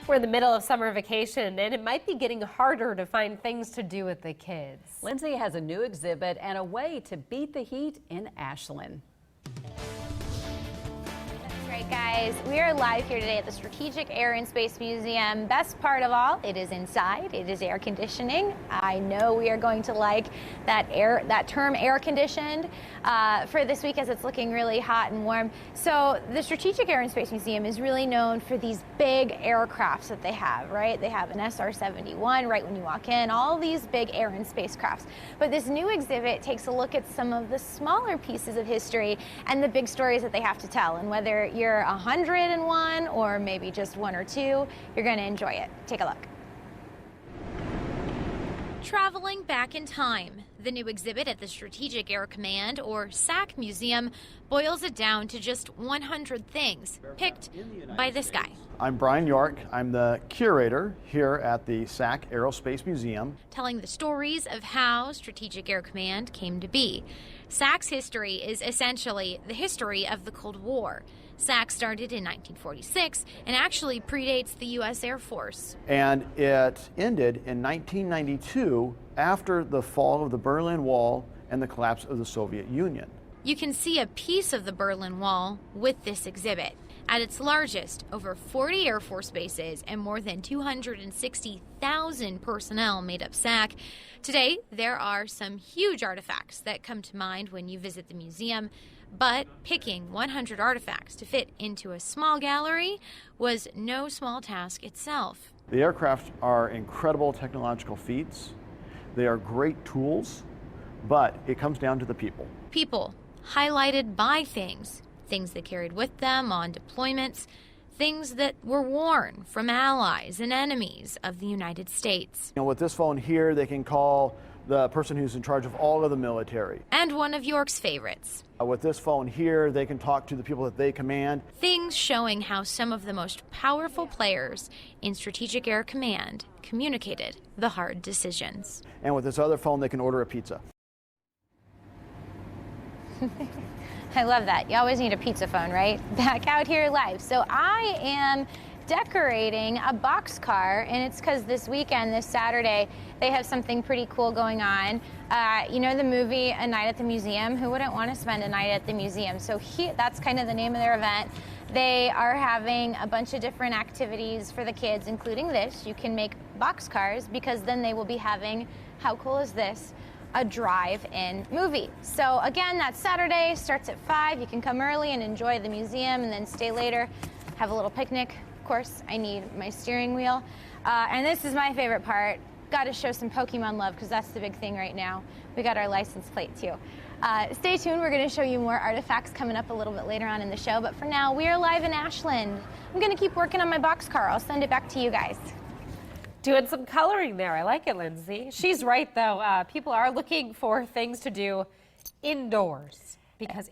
We're in the middle of summer vacation, and it might be getting harder to find things to do with the kids. Lindsay has a new exhibit and a way to beat the heat in Ashland. Right, guys, we are live here today at the Strategic Air and Space Museum. Best part of all, it is inside. It is air conditioning. I know we are going to like that term air conditioned for this week, as it's looking really hot and warm. So the Strategic Air and Space Museum is really known for these big aircrafts that they have, right? They have an SR-71 right when you walk in, all these big air and space crafts. But this new exhibit takes a look at some of the smaller pieces of history and the big stories that they have to tell. And whether you're 101 or maybe just one or two, you're going to enjoy it. Take a look. Traveling back in time. The new exhibit at the Strategic Air Command, or SAC Museum, boils it down to just 100 things picked by this guy. I'm Brian York. I'm the curator here at the SAC Aerospace Museum, Telling the stories of how Strategic Air Command came to be. SAC's history is essentially the history of the Cold War. SAC started in 1946 and actually predates the U.S. Air Force. and it ended in 1992 after the fall of the Berlin Wall and the collapse of the Soviet Union. You can see a piece of the Berlin Wall with this exhibit. At its largest, over 40 Air Force bases and more than 260,000 personnel made up SAC. Today, there are some huge artifacts that come to mind when you visit the museum, but picking 100 artifacts to fit into a small gallery was no small task itself. The aircraft are incredible technological feats. They are great tools, but it comes down to the people. People highlighted by things they carried with them on deployments, things that were worn from allies and enemies of the United States. With this phone here, they can call the person who's in charge of all of the military. And one of York's favorites. With this phone here, they can talk to the people that they command. Things showing how some of the most powerful players in Strategic Air Command communicated the hard decisions. And with this other phone, they can order a pizza. I love that. You always need a pizza phone, right? Back out here live. So I am decorating a boxcar, and it's because this weekend, this Saturday, they have something pretty cool going on. You know the movie A Night at the Museum? Who wouldn't want to spend a night at the museum? So that's kind of the name of their event. They are having a bunch of different activities for the kids, including this. You can make boxcars, because then they will be having, how cool is this, a drive-in movie. So again, that's Saturday, starts at 5. You can come early and enjoy the museum and then stay later, have a little picnic. Of course, I need my steering wheel. And this is my favorite part. Got to show some Pokemon love, because that's the big thing right now. We got our license plate too. Stay tuned, we're going to show you more artifacts coming up a little bit later on in the show, but for now, we are live in Ashland. I'm going to keep working on my boxcar. I'll send it back to you guys. Doing some coloring there. I like it, Lindsay. She's right, though. People are looking for things to do indoors, because